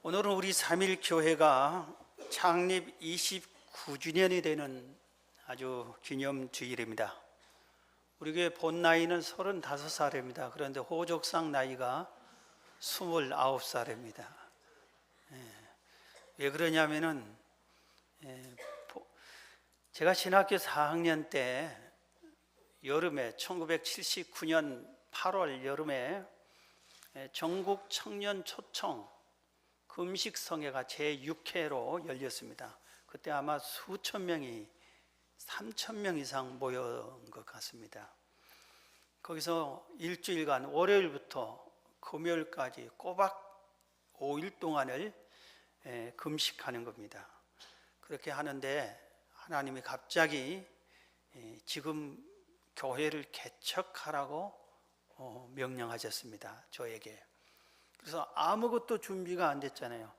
오늘은 우리 삼일교회가 창립 29주년이 되는 아주 기념주일입니다. 우리 교회 본 나이는 35살입니다. 그런데 호족상 나이가 29살입니다. 왜 그러냐면은 제가 신학교 4학년 때 여름에 1979년 8월 여름에 전국 청년 초청 금식성회가 제6회로 열렸습니다. 그때 아마 수천 명이 3천 명 이상 모여온 것 같습니다. 거기서 일주일간 월요일부터 금요일까지 꼬박 5일 동안을 금식하는 겁니다. 그렇게 하는데 하나님이 갑자기 지금 교회를 개척하라고 명령하셨습니다. 저에게. 그래서 아무것도 준비가 안 됐잖아요.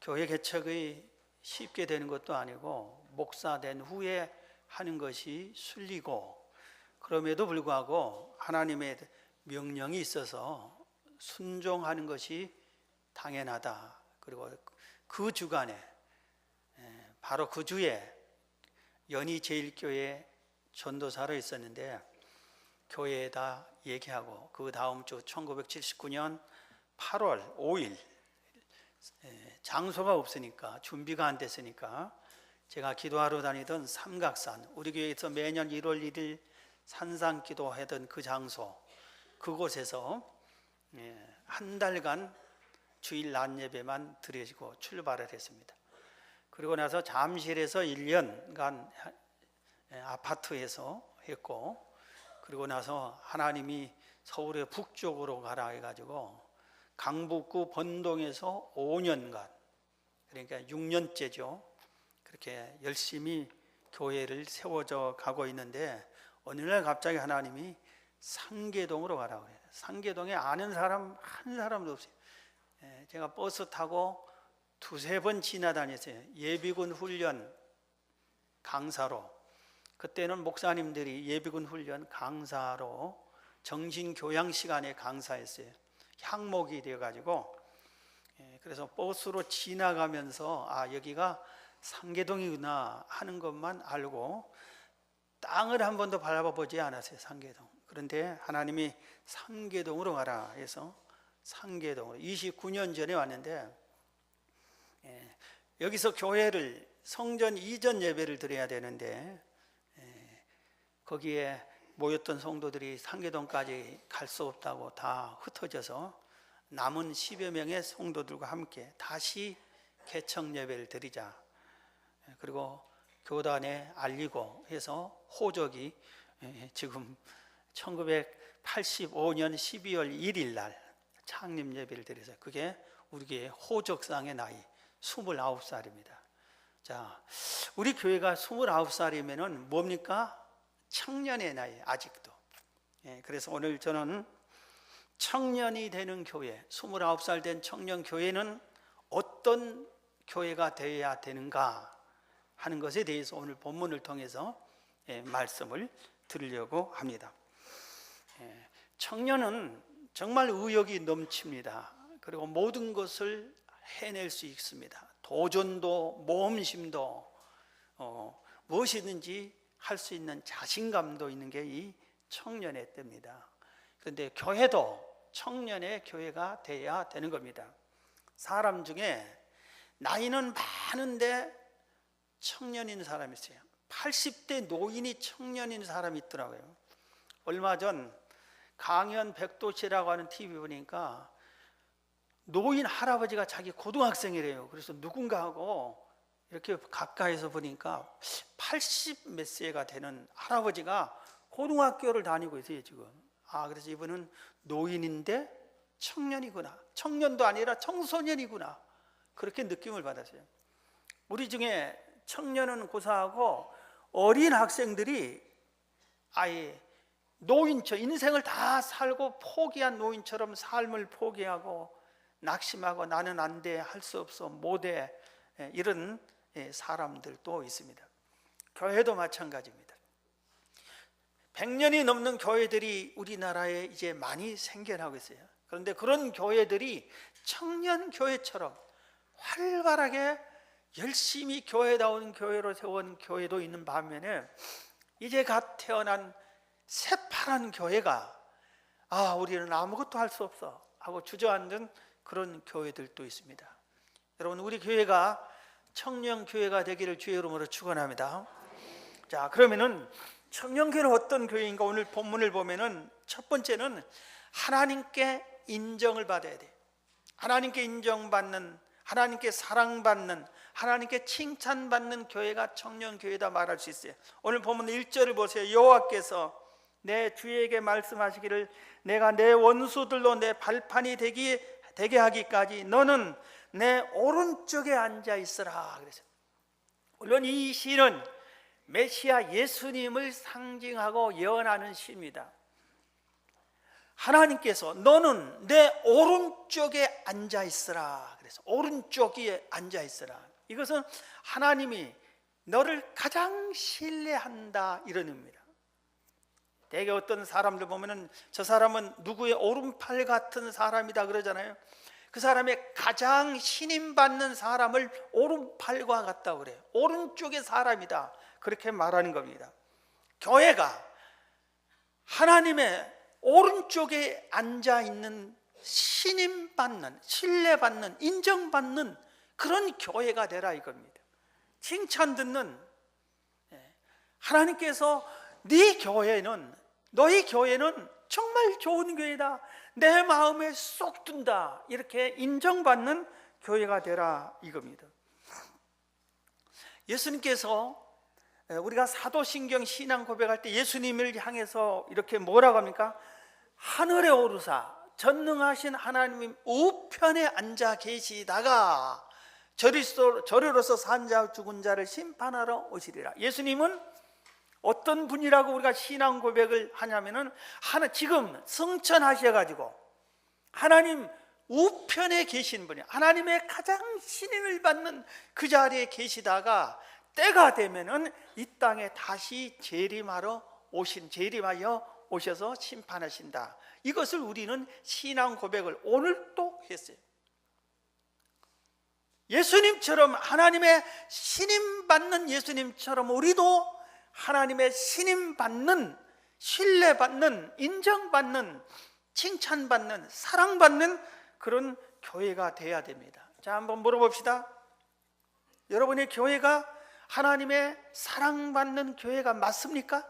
교회 개척이 쉽게 되는 것도 아니고 목사 된 후에 하는 것이 순리고, 그럼에도 불구하고 하나님의 명령이 있어서 순종하는 것이 당연하다. 그리고 그 주간에 바로 그 주에 연희제일교회 전도사로 있었는데 교회에다 얘기하고 그 다음 주 1979년 8월 5일 장소가 없으니까, 준비가 안 됐으니까 제가 기도하러 다니던 삼각산, 우리 교회에서 매년 1월 1일 산상기도 하던 그 장소, 그곳에서 한 달간 주일 낮 예배만 드리고 출발을 했습니다. 그리고 나서 잠실에서 1년간 아파트에서 했고, 그리고 나서 하나님이 서울의 북쪽으로 가라 해가지고 강북구 번동에서 5년간, 그러니까 6년째죠. 그렇게 열심히 교회를 세워져 가고 있는데 어느 날 갑자기 하나님이 상계동으로 가라고 해요. 상계동에 아는 사람 한 사람도 없어요. 제가 버스 타고 두세 번 지나다녔어요. 예비군 훈련 강사로. 그때는 목사님들이 예비군 훈련 강사로 정신교양 시간에 강사했어요. 향목이 되어가지고, 그래서 버스로 지나가면서 아, 여기가 상계동이구나 하는 것만 알고 땅을 한 번도 밟아보지 않았어요. 상계동. 그런데 하나님이 상계동으로 가라 해서 상계동으로 29년 전에 왔는데, 여기서 교회를 성전 이전 예배를 드려야 되는데 거기에 모였던 성도들이 상계동까지 갈 수 없다고 다 흩어져서 남은 10여 명의 성도들과 함께 다시 개척 예배를 드리자. 그리고 교단에 알리고 해서 호적이 지금 1985년 12월 1일 날 창립 예배를 드려서 그게 우리 교회 호적상의 나이 29살입니다. 자, 우리 교회가 29살이면은 뭡니까? 청년의 나이, 아직도. 그래서 오늘 저는 청년이 되는 교회, 29살 된 청년 교회는 어떤 교회가 되어야 되는가 하는 것에 대해서 오늘 본문을 통해서 말씀을 드리려고 합니다. 청년은 정말 의욕이 넘칩니다. 그리고 모든 것을 해낼 수 있습니다. 도전도 모험심도 무엇이든지 할 수 있는 자신감도 있는 게 이 청년의 때입니다. 그런데 교회도 청년의 교회가 돼야 되는 겁니다. 사람 중에 나이는 많은데 청년인 사람이 있어요. 80대 노인이 청년인 사람이 있더라고요. 얼마 전 강연 백도시라고 하는 TV 보니까 노인 할아버지가 자기 고등학생이래요. 그래서 누군가 하고 이렇게 가까이서 보니까 80 몇 세가 되는 할아버지가 고등학교를 다니고 있어요 지금. 아, 그래서 이분은 노인인데 청년이구나, 청년도 아니라 청소년이구나, 그렇게 느낌을 받았어요. 우리 중에 청년은 고사하고 어린 학생들이 아예 노인처럼 인생을 다 살고 포기한 노인처럼 삶을 포기하고 낙심하고 나는 안 돼, 할 수 없어, 못해, 이런 사람들도 있습니다. 교회도 마찬가지입니다. 100년이 넘는 교회들이 우리나라에 이제 많이 생겨나고 있어요. 그런데 그런 교회들이 청년 교회처럼 활발하게 열심히 교회다운 교회로 세운 교회도 있는 반면에 이제 갓 태어난 새파란 교회가 우리는 아무것도 할 수 없어 하고 주저앉은 그런 교회들도 있습니다. 여러분, 우리 교회가 청년교회가 되기를 주의 이름으로 축원합니다. 자, 그러면은 청년교회는 어떤 교회인가? 오늘 본문을 보면은 첫 번째는 하나님께 인정을 받아야 돼. 하나님께 인정받는, 하나님께 사랑받는, 하나님께 칭찬받는 교회가 청년교회다 말할 수 있어요. 오늘 본문 1절을 보세요. 여호와께서 내 주에게 말씀하시기를 내가 내 원수들로 내 발판이 되게 하기까지 너는 내 오른쪽에 앉아 있으라 그랬어요. 물론 이 시는 메시아 예수님을 상징하고 예언하는 시입니다. 하나님께서 너는 내 오른쪽에 앉아 있으라 그래서 오른쪽에 앉아 있으라. 이것은 하나님이 너를 가장 신뢰한다 이런 의미입니다. 대개 어떤 사람들 보면은 저 사람은 누구의 오른팔 같은 사람이다 그러잖아요. 그 사람의 가장 신임받는 사람을 오른팔과 같다고 그래요. 오른쪽의 사람이다 그렇게 말하는 겁니다. 교회가 하나님의 오른쪽에 앉아있는 신임받는, 신뢰받는, 인정받는 그런 교회가 되라 이겁니다. 칭찬 듣는, 하나님께서 너희 교회는 정말 좋은 교회다, 내 마음에 쏙 든다, 이렇게 인정받는 교회가 되라 이겁니다. 예수님께서 우리가 사도신경 신앙 고백할 때 예수님을 향해서 이렇게 뭐라고 합니까? 하늘에 오르사 전능하신 하나님 우편에 앉아 계시다가 저리로서 산 자 죽은 자를 심판하러 오시리라. 예수님은 어떤 분이라고 우리가 신앙 고백을 하냐면은 지금 승천하셔가지고 하나님 우편에 계신 분이, 하나님의 가장 신임을 받는 그 자리에 계시다가 때가 되면은 이 땅에 다시 재림하여 오셔서 심판하신다. 이것을 우리는 신앙 고백을 오늘 또 했어요. 예수님처럼, 하나님의 신임받는 예수님처럼 우리도 하나님의 신임받는, 신뢰받는, 인정받는, 칭찬받는, 사랑받는 그런 교회가 돼야 됩니다. 자, 한번 물어봅시다. 여러분의 교회가 하나님의 사랑받는 교회가 맞습니까?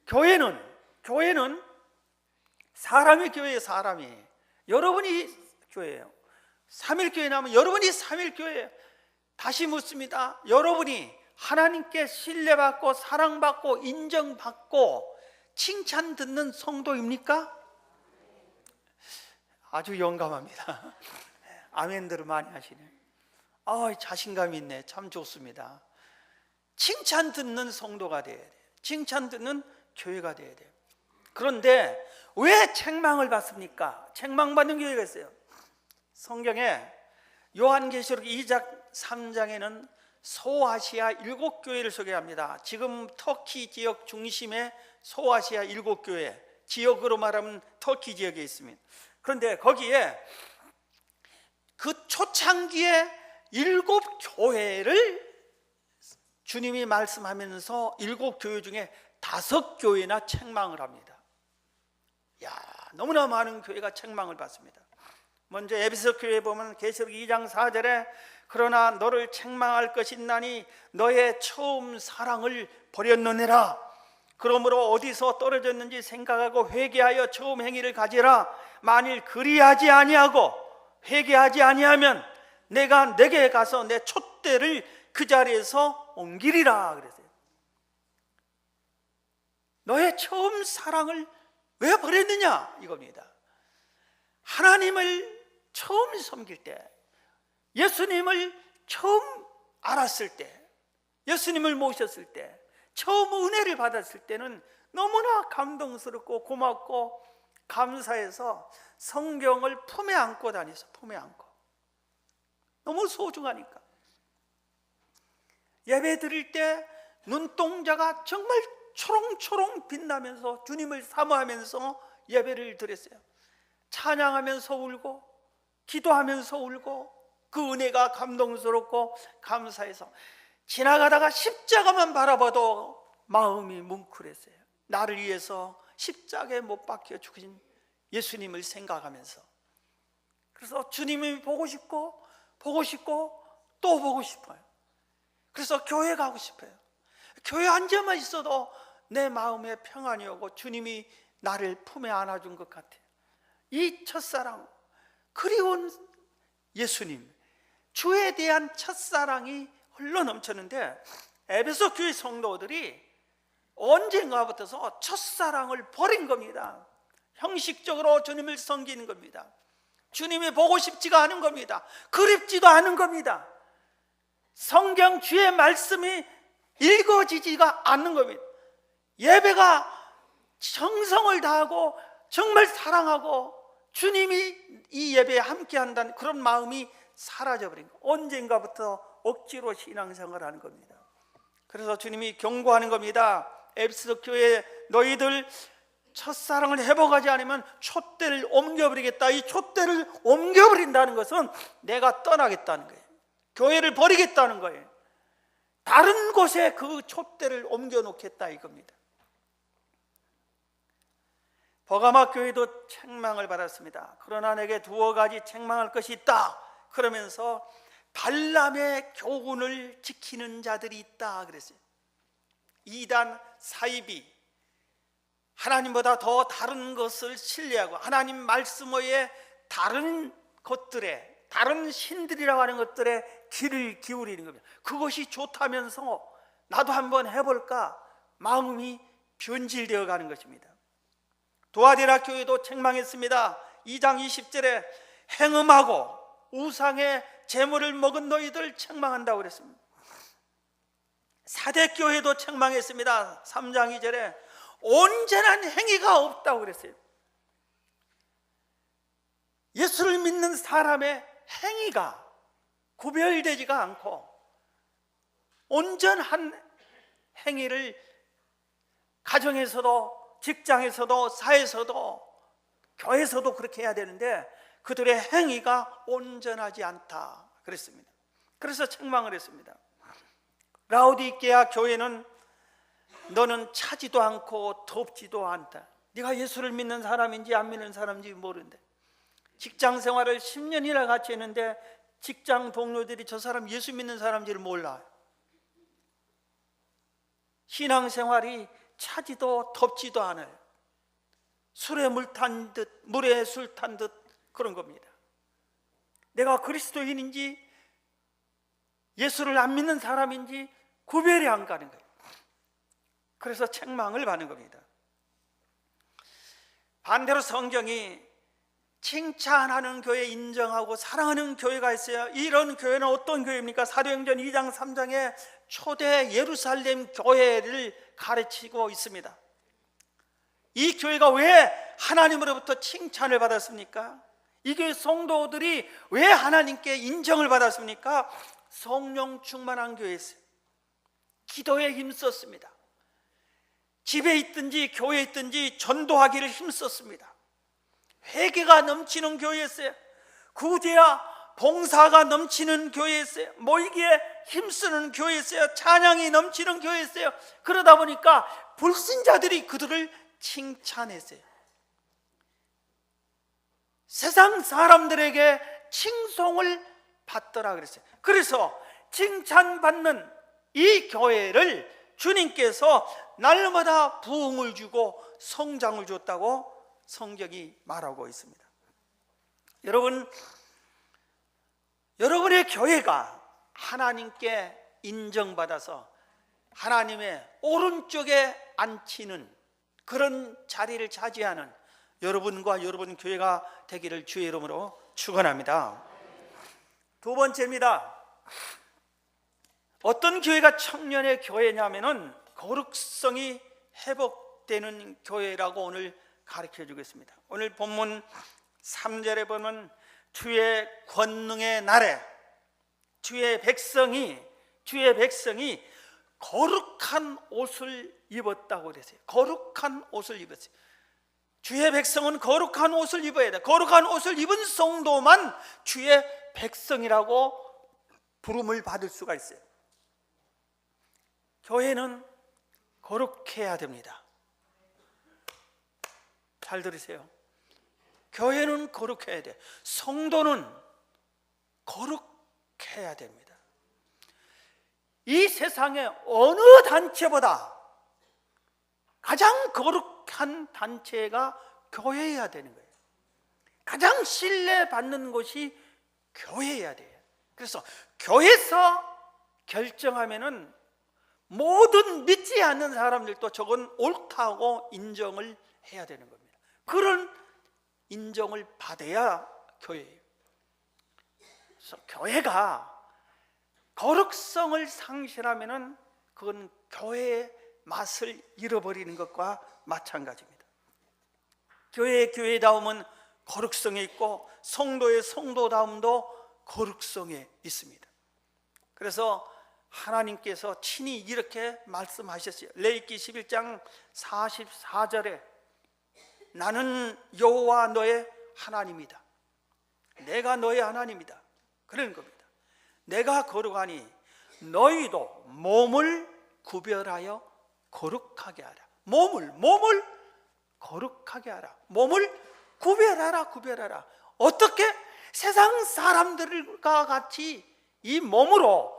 교회는 사람의 교회예요. 사람이. 여러분이 교회예요. 3일교회 나오면 여러분이 3일교회예요. 다시 묻습니다. 여러분이 하나님께 신뢰받고 사랑받고 인정받고 칭찬 듣는 성도입니까? 아주 용감합니다. 아멘들을 많이 하시네. 자신감이 있네. 참 좋습니다. 칭찬 듣는 성도가 돼야 돼요. 칭찬 듣는 교회가 돼야 돼요. 그런데 왜 책망을 받습니까? 책망받는 교회가 있어요. 성경에 요한계시록 2장 3장에는 소아시아 7교회를 소개합니다. 지금 터키 지역 중심의 소아시아 7교회, 지역으로 말하면 터키 지역에 있습니다. 그런데 거기에 그 초창기에 7교회를 주님이 말씀하면서 7교회 중에 5교회나 책망을 합니다. 너무나 많은 교회가 책망을 받습니다. 먼저 에베소 교회에 보면 계시록 2장 4절에 그러나 너를 책망할 것이 있나니 너의 처음 사랑을 버렸느니라. 그러므로 어디서 떨어졌는지 생각하고 회개하여 처음 행위를 가지라. 만일 그리하지 아니하고 회개하지 아니하면 내가 내게 가서 내 촛대를 그 자리에서 옮기리라 그랬어요. 너의 처음 사랑을 왜 버렸느냐 이겁니다. 하나님을 처음 섬길 때, 예수님을 처음 알았을 때, 예수님을 모셨을 때, 처음 은혜를 받았을 때는 너무나 감동스럽고 고맙고 감사해서 성경을 품에 안고 다녔어. 품에 안고. 너무 소중하니까. 예배 드릴 때 눈동자가 정말 초롱초롱 빛나면서 주님을 사모하면서 예배를 드렸어요. 찬양하면서 울고 기도하면서 울고 그 은혜가 감동스럽고 감사해서 지나가다가 십자가만 바라봐도 마음이 뭉클했어요. 나를 위해서 십자가에 못 박혀 죽으신 예수님을 생각하면서. 그래서 주님이 보고 싶고 또 보고 싶어요. 그래서 교회 가고 싶어요. 교회 앉아만 있어도 내 마음에 평안이 오고 주님이 나를 품에 안아준 것 같아요. 이 첫사랑, 그리운 예수님, 주에 대한 첫사랑이 흘러 넘쳤는데 에베소 교회 성도들이 언젠가부터 첫사랑을 버린 겁니다. 형식적으로 주님을 섬기는 겁니다. 주님이 보고 싶지가 않은 겁니다. 그립지도 않은 겁니다. 성경 주의 말씀이 읽어지지가 않는 겁니다. 예배가 정성을 다하고 정말 사랑하고 주님이 이 예배에 함께한다는 그런 마음이 사라져버린 거예요. 언젠가부터 억지로 신앙생활을 하는 겁니다. 그래서 주님이 경고하는 겁니다. 에베소 교회 너희들 첫사랑을 회복하지 않으면 촛대를 옮겨버리겠다. 이 촛대를 옮겨버린다는 것은 내가 떠나겠다는 거예요. 교회를 버리겠다는 거예요. 다른 곳에 그 촛대를 옮겨놓겠다 이겁니다. 버가마 교회도 책망을 받았습니다. 그러나 내게 두어 가지 책망할 것이 있다. 그러면서 발람의 교훈을 지키는 자들이 있다 그랬어요. 이단 사이비, 하나님보다 더 다른 것을 신뢰하고 하나님 말씀 외에 다른 것들에, 다른 신들이라고 하는 것들에 귀를 기울이는 겁니다. 그것이 좋다면서 나도 한번 해볼까 마음이 변질되어 가는 것입니다. 도아디라 교회도 책망했습니다. 2장 20절에 행음하고 우상의 제물을 먹은 너희들 책망한다고 그랬습니다. 사대교회도 책망했습니다. 3장 2절에 온전한 행위가 없다고 그랬어요. 예수를 믿는 사람의 행위가 구별되지가 않고 온전한 행위를 가정에서도 직장에서도 사회에서도 교회에서도 그렇게 해야 되는데 그들의 행위가 온전하지 않다 그랬습니다. 그래서 책망을 했습니다. 라오디게아 교회는 너는 차지도 않고 덥지도 않다. 네가 예수를 믿는 사람인지 안 믿는 사람인지 모르는데 직장 생활을 10년이나 같이 했는데 직장 동료들이 저 사람 예수 믿는 사람인지를 몰라. 신앙생활이 차지도 덥지도 않아요. 술에 물 탄 듯, 물에 술 탄 듯 그런 겁니다. 내가 그리스도인인지 예수를 안 믿는 사람인지 구별이 안 가는 거예요. 그래서 책망을 받는 겁니다. 반대로 성경이 칭찬하는 교회, 인정하고 사랑하는 교회가 있어요. 이런 교회는 어떤 교회입니까? 사도행전 2장 3장에 초대 예루살렘 교회를 가르치고 있습니다. 이 교회가 왜 하나님으로부터 칭찬을 받았습니까? 이 교회 성도들이 왜 하나님께 인정을 받았습니까? 성령 충만한 교회였어요. 기도에 힘썼습니다. 집에 있든지 교회에 있든지 전도하기를 힘썼습니다. 회개가 넘치는 교회였어요. 구제와 봉사가 넘치는 교회였어요. 모이기에 힘쓰는 교회였어요. 찬양이 넘치는 교회였어요. 그러다 보니까 불신자들이 그들을 칭찬했어요. 세상 사람들에게 칭송을 받더라 그랬어요. 그래서 칭찬받는 이 교회를 주님께서 날마다 부흥을 주고 성장을 줬다고 성경이 말하고 있습니다. 여러분, 여러분의 교회가 하나님께 인정받아서 하나님의 오른쪽에 앉히는 그런 자리를 차지하는 여러분과 여러분 교회가 되기를 주의 이름으로 축원합니다. 두 번째입니다. 어떤 교회가 청년의 교회냐면은 거룩성이 회복되는 교회라고 오늘 가르쳐 주겠습니다. 오늘 본문 3절에 보면 주의 권능의 날에 주의 백성이 거룩한 옷을 입었다고 그랬어요. 거룩한 옷을 입었어요. 주의 백성은 거룩한 옷을 입어야 돼. 거룩한 옷을 입은 성도만 주의 백성이라고 부름을 받을 수가 있어요. 교회는 거룩해야 됩니다. 잘 들으세요. 교회는 거룩해야 돼. 성도는 거룩해야 됩니다. 이 세상에 어느 단체보다 가장 거룩한 단체가 교회여야 되는 거예요. 가장 신뢰받는 곳이 교회여야 돼요. 그래서 교회에서 결정하면은 모든 믿지 않는 사람들도 저건 옳다고 인정을 해야 되는 겁니다. 그런 인정을 받아야 교회예요. 그래서 교회가 거룩성을 상실하면은 그건 교회의 맛을 잃어버리는 것과 마찬가지입니다. 교회의 교회다움은 거룩성에 있고 성도의 성도다움도 거룩성에 있습니다. 그래서 하나님께서 친히 이렇게 말씀하셨어요. 레위기 11장 44절에 나는 여호와 너의 하나님이다. 내가 너의 하나님이다. 그런 겁니다. 내가 거룩하니 너희도 몸을 구별하여 거룩하게 하라. 몸을 거룩하게 하라. 몸을 구별하라. 어떻게? 세상 사람들과 같이 이 몸으로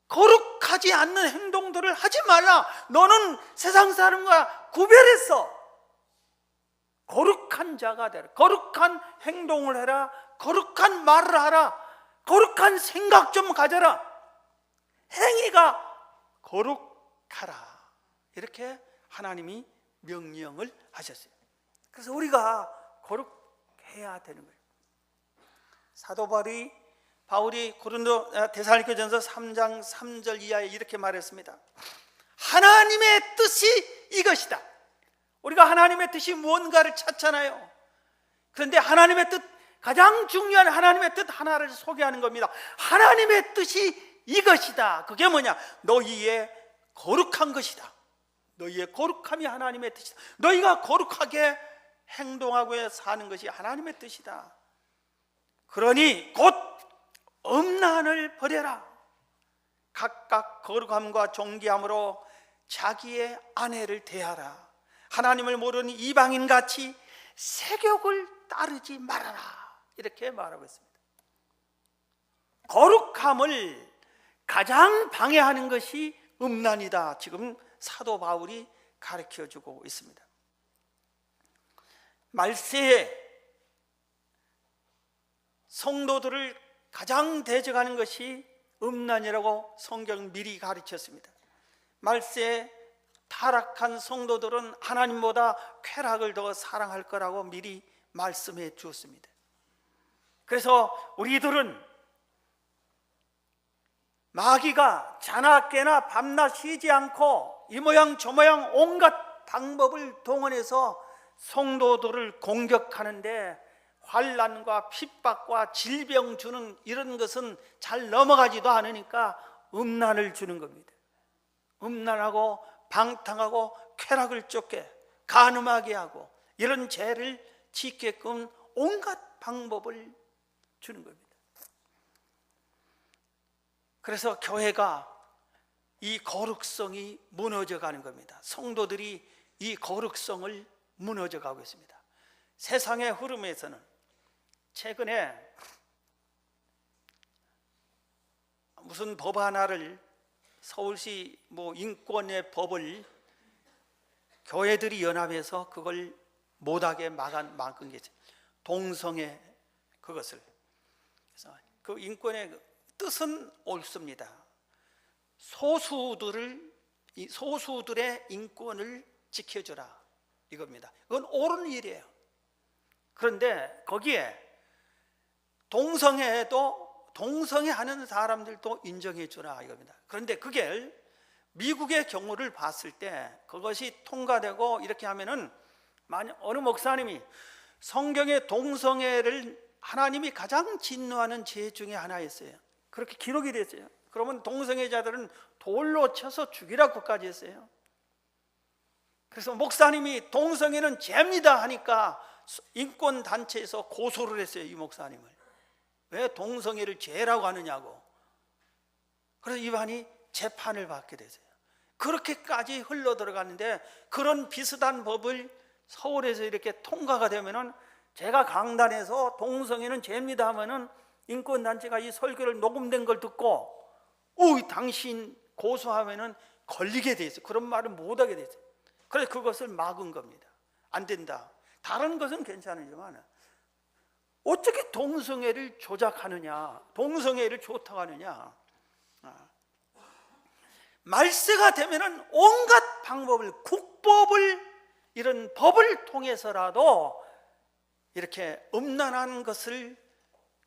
거룩하지 않는 행동들을 하지 말라. 너는 세상 사람과 구별해서 거룩한 자가 되라. 거룩한 행동을 해라. 거룩한 말을 하라. 거룩한 생각 좀 가져라. 행위가 거룩하라. 이렇게 하나님이 명령을 하셨어요. 그래서 우리가 거룩해야 되는 거예요. 사도 바울이 고린도 데살로니가전서 3장 3절 이하에 이렇게 말했습니다. 하나님의 뜻이 이것이다. 우리가 하나님의 뜻이 무언가를 찾잖아요. 그런데 하나님의 뜻, 가장 중요한 하나님의 뜻 하나를 소개하는 겁니다. 하나님의 뜻이 이것이다. 그게 뭐냐? 너희의 거룩한 것이다. 너희의 거룩함이 하나님의 뜻이다. 너희가 거룩하게 행동하고 사는 것이 하나님의 뜻이다. 그러니 곧 음란을 버려라. 각각 거룩함과 존귀함으로 자기의 아내를 대하라. 하나님을 모르는 이방인같이 세욕을 따르지 말아라. 이렇게 말하고 있습니다. 거룩함을 가장 방해하는 것이 음란이다. 지금 사도 바울이 가르쳐주고 있습니다. 말세에 성도들을 가장 대적하는 것이 음란이라고 성경 미리 가르쳤습니다. 말세에 타락한 성도들은 하나님보다 쾌락을 더 사랑할 거라고 미리 말씀해 주었습니다. 그래서 우리들은 마귀가 자나 깨나 밤낮 쉬지 않고 이 모양 저 모양 온갖 방법을 동원해서 성도들을 공격하는데 환난과 핍박과 질병 주는 이런 것은 잘 넘어가지도 않으니까 음란을 주는 겁니다. 음란하고 방탕하고 쾌락을 쫓게 간음하게 하고 이런 죄를 짓게끔 온갖 방법을 주는 겁니다. 그래서 교회가 이 거룩성이 무너져 가는 겁니다. 성도들이 이 거룩성을 무너져 가고 있습니다. 세상의 흐름에서는 최근에 무슨 법 하나를 서울시 인권의 법을 교회들이 연합해서 그걸 못하게 막은 게 동성애 그것을. 그래서 그 인권의 뜻은 옳습니다. 소수들의 인권을 지켜주라 이겁니다. 그건 옳은 일이에요. 그런데 거기에 동성애하는 사람들도 인정해 주라 이겁니다. 그런데 그게 미국의 경우를 봤을 때 그것이 통과되고 이렇게 하면은 만약 어느 목사님이 성경의 동성애를 하나님이 가장 진노하는 죄 중에 하나였어요. 그렇게 기록이 됐어요. 그러면 동성애자들은 돌로 쳐서 죽이라고까지 했어요. 그래서 목사님이 동성애는 죄입니다 하니까 인권단체에서 고소를 했어요, 이 목사님을. 왜 동성애를 죄라고 하느냐고. 그래서 이반이 재판을 받게 됐어요. 그렇게까지 흘러 들어갔는데, 그런 비슷한 법을 서울에서 이렇게 통과가 되면은, 제가 강단에서 동성애는 죄입니다 하면은 인권단체가 이 설교를 녹음된 걸 듣고 당신 고소하면은 걸리게 돼 있어요. 그런 말을 못하게 돼 있어요. 그래서 그것을 막은 겁니다. 안 된다. 다른 것은 괜찮으지만 어떻게 동성애를 조작하느냐, 동성애를 좋다고 하느냐. 말세가 되면은 온갖 방법을, 국법을, 이런 법을 통해서라도 이렇게 음란한 것을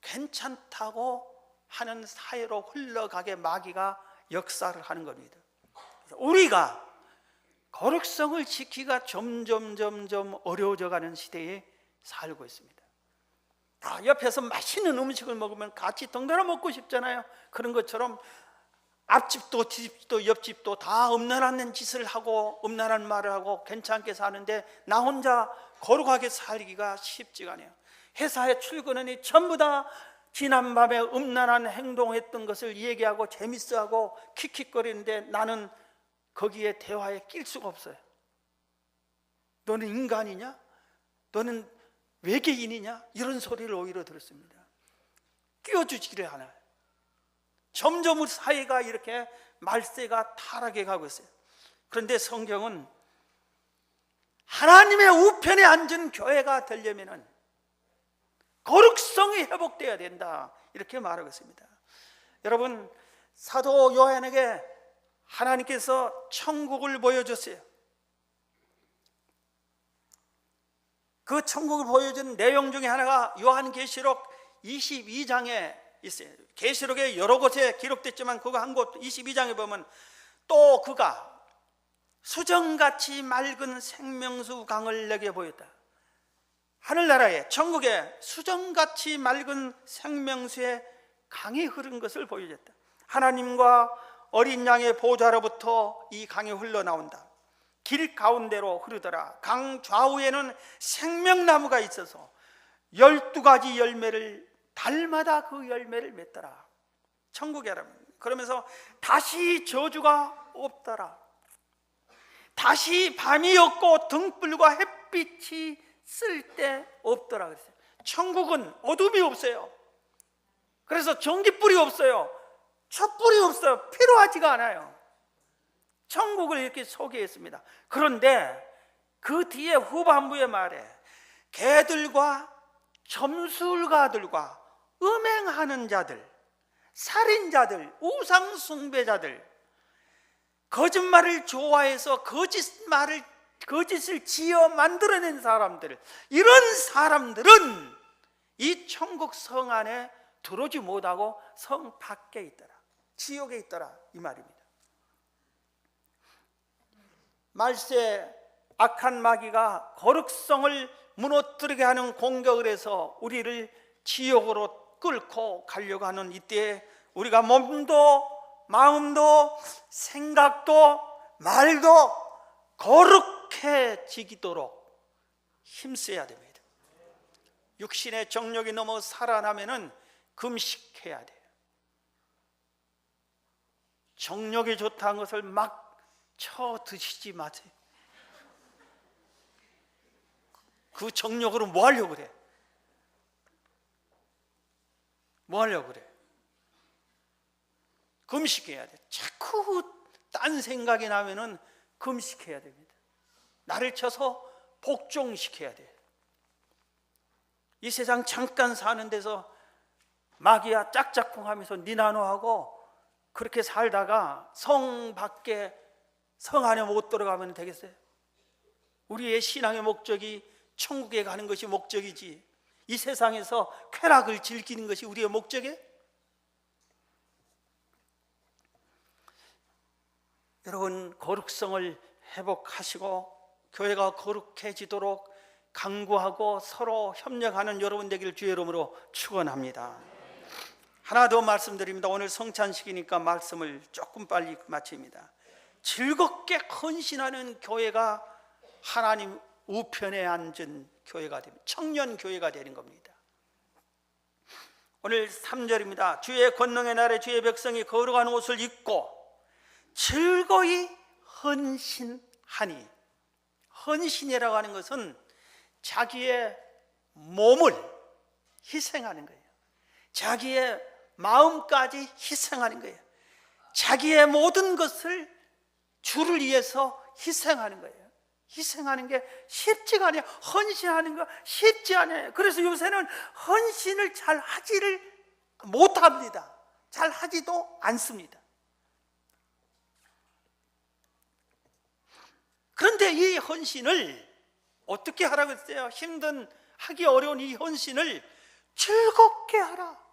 괜찮다고 하는 사회로 흘러가게 마귀가 역사를 하는 겁니다. 우리가 거룩성을 지키기가 점점 어려워져 가는 시대에 살고 있습니다. 옆에서 맛있는 음식을 먹으면 같이 덩달아 먹고 싶잖아요. 그런 것처럼 앞집도 뒤집도 옆집도 다 음란한 짓을 하고 음란한 말을 하고 괜찮게 사는데 나 혼자 거룩하게 살기가 쉽지가 않아요. 회사에 출근하니 전부 다 지난밤에 음란한 행동했던 것을 얘기하고 재밌어하고 킥킥거리는데 나는 거기에 대화에 낄 수가 없어요. 너는 인간이냐? 너는 외계인이냐? 이런 소리를 오히려 들었습니다. 끼워주지를 않아요. 점점 우리 사회가 이렇게 말세가 타락해 가고 있어요. 그런데 성경은 하나님의 우편에 앉은 교회가 되려면 거룩성이 회복되어야 된다, 이렇게 말하고 있습니다. 여러분, 사도 요한에게 하나님께서 천국을 보여줬어요. 그 천국을 보여준 내용 중에 하나가 요한계시록 22장에 있어요. 계시록에 여러 곳에 기록됐지만 그거 한 곳 22장에 보면 또 그가 수정같이 맑은 생명수 강을 내게 보였다. 하늘나라에, 천국에 수정같이 맑은 생명수의 강이 흐른 것을 보여줬다. 하나님과 어린 양의 보좌로부터 이 강이 흘러나온다. 길 가운데로 흐르더라. 강 좌우에는 생명나무가 있어서 12가지 열매를 달마다 그 열매를 맺더라. 천국에 라면. 그러면서 다시 저주가 없더라. 다시 밤이 없고 등불과 햇빛이 쓸 데 없더라 그랬어요. 천국은 어둠이 없어요. 그래서 전기불이 없어요. 촛불이 없어요. 필요하지가 않아요. 천국을 이렇게 소개했습니다. 그런데 그 뒤에 후반부의 말에 개들과 점술가들과 음행하는 자들, 살인자들, 우상숭배자들, 거짓말을 좋아해서 거짓을 지어 만들어낸 사람들, 이런 사람들은 이 천국 성 안에 들어오지 못하고 성 밖에 있더라, 지옥에 있더라, 이 말입니다. 말세 악한 마귀가 거룩성을 무너뜨리게 하는 공격을 해서 우리를 지옥으로 끌고 가려고 하는 이때에 우리가 몸도 마음도 생각도 말도 거룩해지도록 힘써야 됩니다. 육신의 정욕이 너무 살아나면은 금식해야 돼요. 정욕이 좋다는 것을 막 쳐 드시지 마세요. 그 정욕으로 뭐 하려고 그래? 뭐 하려고 그래? 금식해야 돼. 자꾸 딴 생각이 나면은 금식해야 됩니다. 나를 쳐서 복종시켜야 돼. 이 세상 잠깐 사는 데서 마귀야 짝짝꿍 하면서 니나노하고 그렇게 살다가 성 밖에, 성 안에 못 들어가면 되겠어요? 우리의 신앙의 목적이 천국에 가는 것이 목적이지, 이 세상에서 쾌락을 즐기는 것이 우리의 목적이에요? 여러분, 거룩성을 회복하시고 교회가 거룩해지도록 강구하고 서로 협력하는 여러분 되기를 주의 이름으로 축원합니다. 하나 더 말씀드립니다. 오늘 성찬식이니까 말씀을 조금 빨리 마칩니다. 즐겁게 헌신하는 교회가 하나님 우편에 앉은 교회가 됩니다. 청년 교회가 되는 겁니다. 오늘 3절입니다. 주의 권능의 날에 주의 백성이 거룩한 옷을 입고 즐거이 헌신하니. 헌신이라고 하는 것은 자기의 몸을 희생하는 거예요. 자기의 마음까지 희생하는 거예요. 자기의 모든 것을 주를 위해서 희생하는 거예요. 희생하는 게 쉽지가 않아요. 헌신하는 거 쉽지 않아요. 그래서 요새는 헌신을 잘 하지를 못합니다. 잘 하지도 않습니다. 그런데 이 헌신을 어떻게 하라고 했어요? 힘든, 하기 어려운 이 헌신을 즐겁게 하라.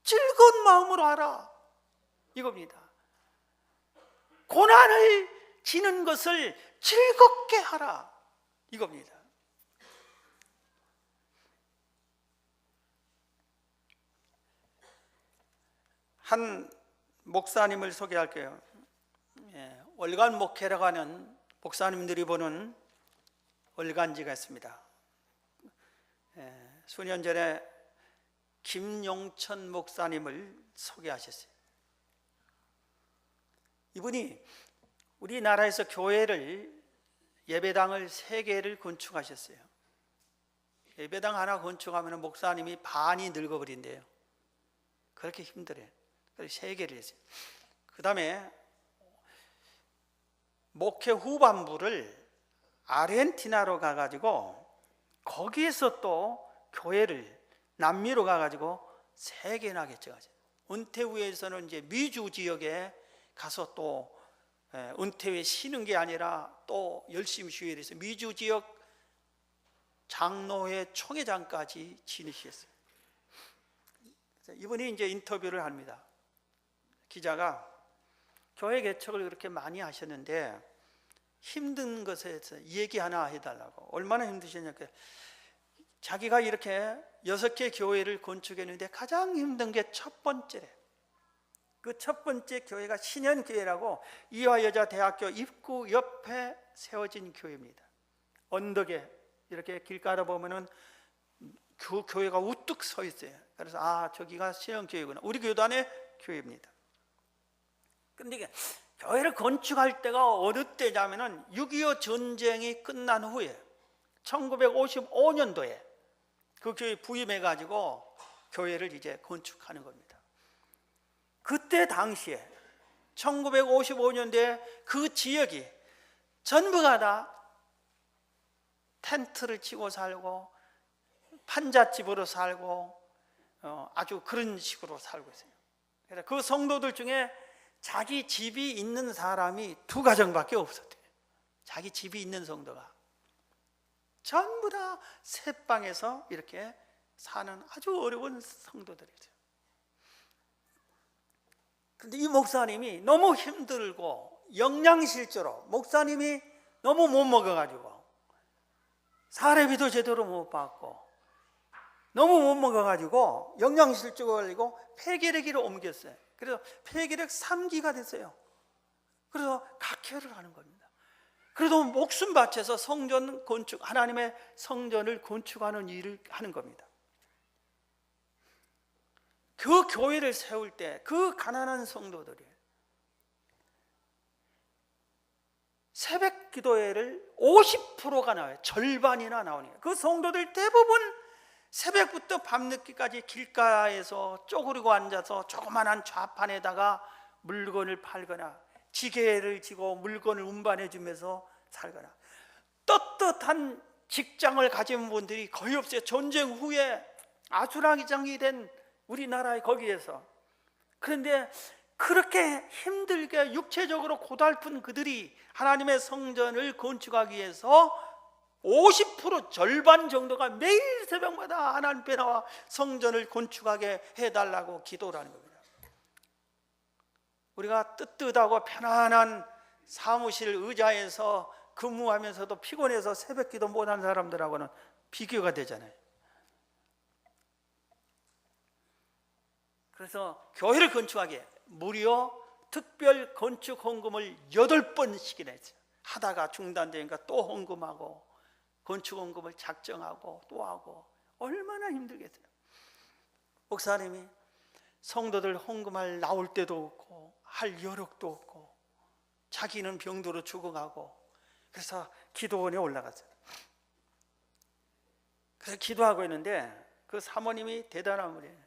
즐거운 마음으로 하라. 이겁니다. 고난을 지는 것을 즐겁게 하라. 이겁니다. 한 목사님을 소개할게요. 월간 목회라고 하는 목사님들이 보는 월간지가 있습니다. 수년 전에 김용천 목사님을 소개하셨어요. 이분이 우리나라에서 교회를, 예배당을 3개를 건축하셨어요. 예배당 하나 건축하면 목사님이 반이 늙어버린대요. 그렇게 힘들어요. 그래서 3개를 했어요. 그 다음에 목회 후반부를 아르헨티나로 가가지고 거기에서 또 교회를 남미로 가가지고 3개나 개척하죠. 은퇴 후에서는 이제 미주 지역에 가서 또 은퇴 후에 쉬는 게 아니라 또 열심히 쉬어야 돼서 미주 지역 장로회 총회장까지 지내셨어요. 이분이 이제 인터뷰를 합니다. 기자가 교회 개척을 그렇게 많이 하셨는데 힘든 것에 대해서 얘기 하나 해달라고. 얼마나 힘드셨냐고. 자기가 이렇게 6개 교회를 건축했는데 가장 힘든 게 첫 번째래. 그 첫 번째 교회가 신현교회라고 이화여자대학교 입구 옆에 세워진 교회입니다. 언덕에 이렇게 길 가다 보면은 그 교회가 우뚝 서 있어요. 그래서 저기가 신현교회구나. 우리 교단의 교회입니다. 근데 이게 교회를 건축할 때가 어느 때냐면은 6.25 전쟁이 끝난 후에 1955년도에 그 교회 부임해 가지고 교회를 이제 건축하는 겁니다. 그때 당시에 1955년도에 그 지역이 전부가 다 텐트를 치고 살고 판잣집으로 살고 아주 그런 식으로 살고 있어요. 그래서 그 성도들 중에 자기 집이 있는 사람이 2가정밖에 없었대요. 자기 집이 있는 성도가 전부 다 새방에서 이렇게 사는 아주 어려운 성도들이죠. 그런데 이 목사님이 너무 힘들고 영양실조로 목사님이 너무 못 먹어가지고 사례비도 제대로 못 받고 너무 못 먹어가지고 영양실조가 걸리고 폐결핵으로 옮겼어요. 그래서 폐결핵 3기가 됐어요. 그래서 각혈을 하는 겁니다. 그래도 목숨 바쳐서 성전 건축, 하나님의 성전을 건축하는 일을 하는 겁니다. 그 교회를 세울 때 그 가난한 성도들이 새벽 기도회를 50%가 나와요. 절반이나 나오니까. 그 성도들 대부분 새벽부터 밤늦게까지 길가에서 쪼그리고 앉아서 조그만한 좌판에다가 물건을 팔거나 지게를 지고 물건을 운반해 주면서 살거나 떳떳한 직장을 가진 분들이 거의 없어요. 전쟁 후에 아수라장이 된 우리나라의 거기에서. 그런데 그렇게 힘들게 육체적으로 고달픈 그들이 하나님의 성전을 건축하기 위해서 50% 절반 정도가 매일 새벽마다 하나님 앞에 나와 성전을 건축하게 해달라고 기도를 하는 겁니다. 우리가 뜨뜻하고 편안한 사무실 의자에서 근무하면서도 피곤해서 새벽 기도 못하는 사람들하고는 비교가 되잖아요. 그래서 교회를 건축하기에 무려 특별 건축 헌금을 8번씩이나 했어요. 하다가 중단되니까 또 헌금하고 건축 헌금을 작정하고 또 하고 얼마나 힘들겠어요. 목사님이 성도들 헌금할 나올 때도 없고 할 여력도 없고 자기는 병도로 죽어가고 그래서 기도원에 올라갔어요. 그래서 기도하고 있는데 그 사모님이 대단한 분이에요.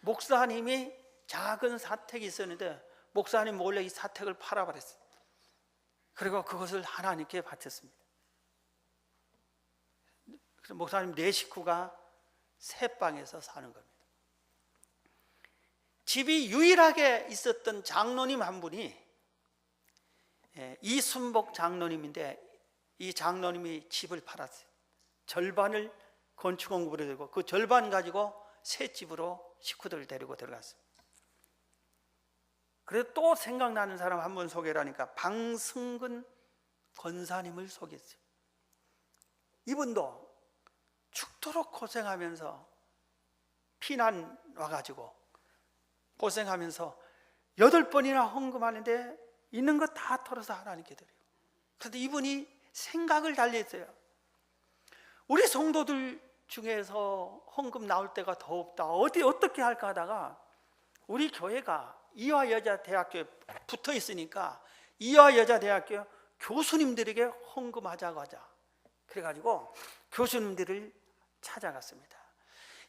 목사님이 작은 사택이 있었는데 목사님 몰래 이 사택을 팔아버렸어요. 그리고 그것을 하나님께 바쳤습니다. 그래서 목사님 4식구가 새 방에서 사는 겁니다. 집이 유일하게 있었던 장로님 한 분이 이순복 장로님인데 이 장로님이 집을 팔았어요. 절반을 건축공급으로 들고 그 절반 가지고 새 집으로 식구들을 데리고 들어갔어요. 그래서 또 생각나는 사람 한 분 소개하니까 방승근 권사님을 소개했어요. 이분도 죽도록 고생하면서 피난 와가지고 고생하면서 8번이나 헌금하는데 있는 거 다 털어서 하나님께 드려요. 그런데 이분이 생각을 달리했어요. 우리 성도들 중에서 헌금 나올 때가 더 없다. 어떻게 할까 하다가 우리 교회가 이화여자대학교에 붙어 있으니까 이화여자대학교 교수님들에게 헌금하자고 하자. 그래가지고 교수님들을 찾아갔습니다.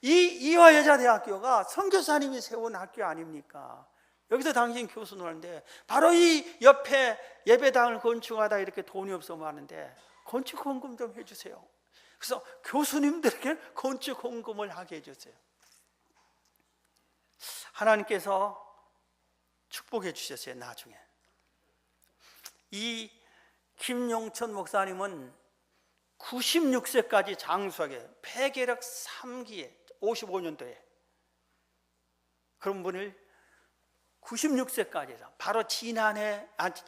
이 이화여자대학교가 선교사님이 세운 학교 아닙니까? 여기서 당신 교수를 하는데 바로 이 옆에 예배당을 건축하다 이렇게 돈이 없어서 하는데 건축 헌금 좀 해주세요. 그래서 교수님들에게 건축 헌금을 하게 해줬어요. 하나님께서 축복해 주셨어요. 나중에 이 김용천 목사님은 96세까지 장수하게 폐결핵 3기에 55년도에 그런 분을 96세까지 바로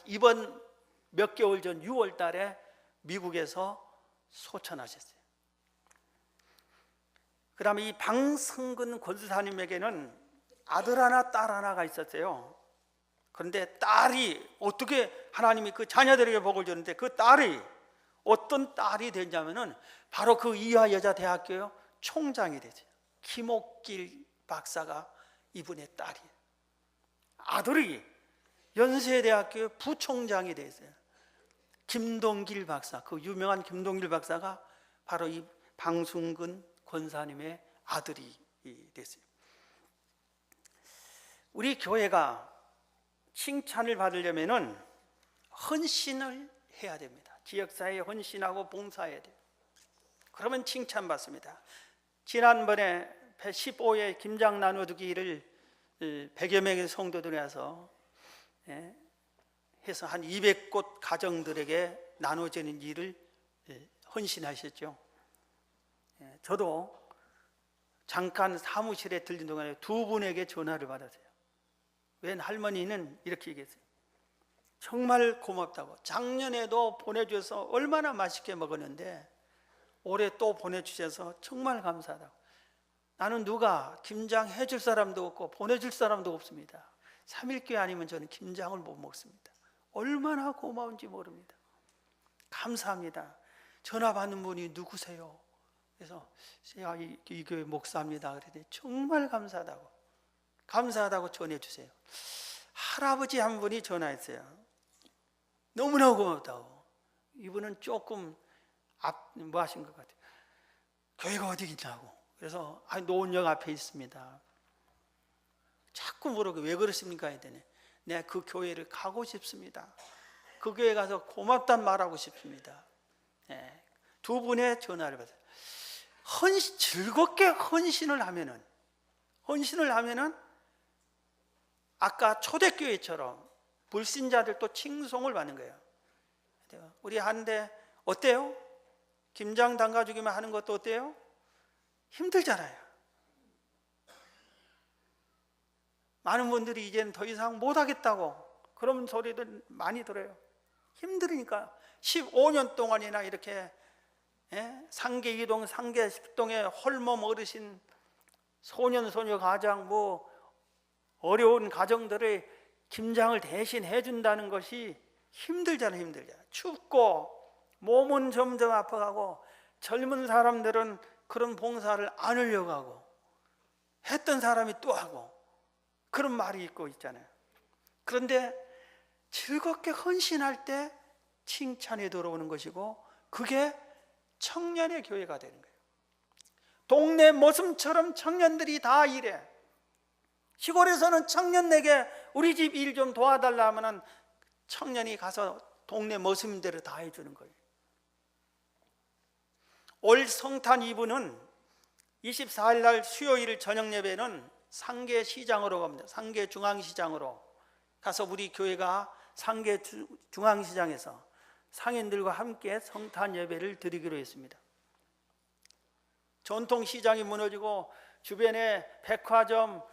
이번 몇 개월 전 6월 달에 미국에서 소천하셨어요. 그 다음에 이 방승근 권사님에게는 아들 하나 딸 하나가 있었어요. 그런데 딸이 어떻게 하나님이 그 자녀들에게 복을 줬는데 그 딸이 어떤 딸이 됐냐면은 바로 그 이화여자대학교 총장이 되죠. 김옥길 박사가 이분의 딸이에요. 아들이 연세대학교 부총장이 됐어요. 김동길 박사, 그 유명한 김동길 박사가 바로 이 방승근 권사님의 아들이 됐어요. 우리 교회가 칭찬을 받으려면은 헌신을 해야 됩니다. 지역사회에 헌신하고 봉사해야 돼요. 그러면 칭찬받습니다. 지난번에 15회 김장 나눠주기를 100여 명의 성도들이 와서 해서 한 200곳 가정들에게 나눠지는 일을 헌신하셨죠. 저도 잠깐 사무실에 들린 동안에 2분에게 전화를 받았어요. 웬 할머니는 이렇게 얘기했어요. 정말 고맙다고. 작년에도 보내주셔서 얼마나 맛있게 먹었는데 올해 또 보내주셔서 정말 감사하다고. 나는 누가 김장 해줄 사람도 없고 보내줄 사람도 없습니다. 3일교회 아니면 저는 김장을 못 먹습니다. 얼마나 고마운지 모릅니다. 감사합니다. 전화 받는 분이 누구세요? 그래서 제가 이 교회 목사입니다. 그랬더니 정말 감사하다고 전해주세요. 할아버지 한 분이 전화했어요. 너무나 고맙다고. 이분은 조금 뭐 하신 것 같아요. 교회가 어디 있냐고. 그래서 노원역 앞에 있습니다. 자꾸 물어보고 왜 그러십니까? 했더니 내가 그 교회를 가고 싶습니다. 그 교회 가서 고맙단 말하고 싶습니다. 네. 2분의 전화를 받아요. 즐겁게 헌신을 하면은 아까 초대교회처럼 불신자들도 칭송을 받는 거예요. 우리 한데 어때요? 김장 담가주기만 하는 것도 어때요? 힘들잖아요. 많은 분들이 이제는 더 이상 못하겠다고 그런 소리들 많이 들어요. 힘들으니까 15년 동안이나 이렇게 상계 이동, 상계 식동의 홀몸 어르신, 소년 소녀 가장 어려운 가정들의 김장을 대신 해준다는 것이 힘들잖아요. 힘들잖아요. 춥고 몸은 점점 아파가고 젊은 사람들은 그런 봉사를 안 하려고 하고 했던 사람이 또 하고 그런 말이 있고 있잖아요. 그런데 즐겁게 헌신할 때 칭찬이 들어오는 것이고 그게 청년의 교회가 되는 거예요. 동네 모습처럼 청년들이 다 일해. 시골에서는 청년에게 우리 집 일 좀 도와달라 하면은 청년이 가서 동네 모습대로 다 해주는 거예요. 올 성탄 이브는 24일 날 수요일 저녁 예배는 상계 시장으로 갑니다. 상계 중앙시장으로 가서 우리 교회가 상계 중앙시장에서 상인들과 함께 성탄 예배를 드리기로 했습니다. 전통시장이 무너지고 주변에 백화점,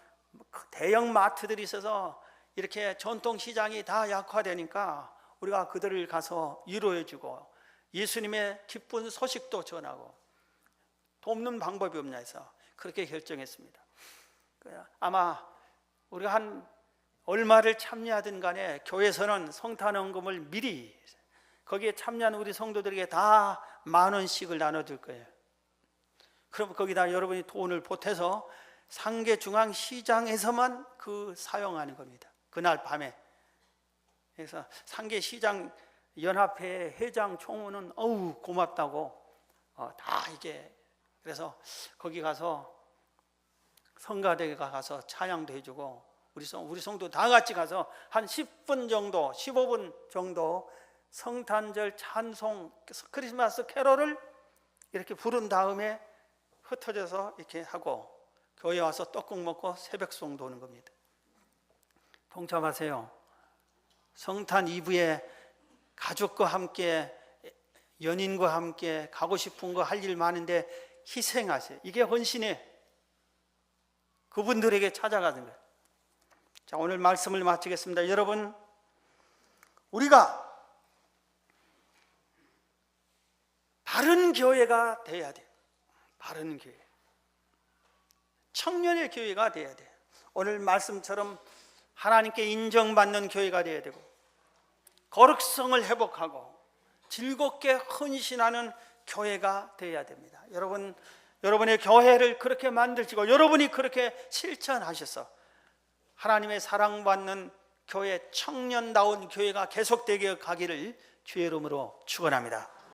대형 마트들이 있어서 이렇게 전통시장이 다 약화되니까 우리가 그들을 가서 위로해주고 예수님의 기쁜 소식도 전하고 돕는 방법이 없냐 해서 그렇게 결정했습니다. 아마 우리가 한 얼마를 참여하든 간에 교회에서는 성탄헌금을 미리 거기에 참여한 우리 성도들에게 다 10,000원씩을 나눠줄 거예요. 그럼 거기다 여러분이 돈을 보태서 상계중앙시장에서만 그 사용하는 겁니다. 그날 밤에. 그래서 상계시장 연합회 회장 총무는 어우 고맙다고 다 이게 그래서 거기 가서 성가대가 가서 찬양도 해주고 우리 성도 다 같이 가서 한 10분 정도 15분 정도 성탄절 찬송 크리스마스 캐롤을 이렇게 부른 다음에 흩어져서 이렇게 하고 교회 와서 떡국 먹고 새벽송도 오는 겁니다. 동참하세요. 성탄 이브에 가족과 함께 연인과 함께 가고 싶은 거 할 일 많은데 희생하세요. 이게 헌신에 그분들에게 찾아가는 거예요. 자, 오늘 말씀을 마치겠습니다. 여러분, 우리가 바른 교회가 돼야 돼요. 바른 교회. 청년의 교회가 돼야 돼요. 오늘 말씀처럼 하나님께 인정받는 교회가 돼야 되고 거룩성을 회복하고 즐겁게 헌신하는 교회가 돼야 됩니다. 여러분의 교회를 그렇게 만드시고 여러분이 그렇게 실천하셔서 하나님의 사랑받는 교회, 청년다운 교회가 계속되게 가기를 주의 이름으로 축원합니다.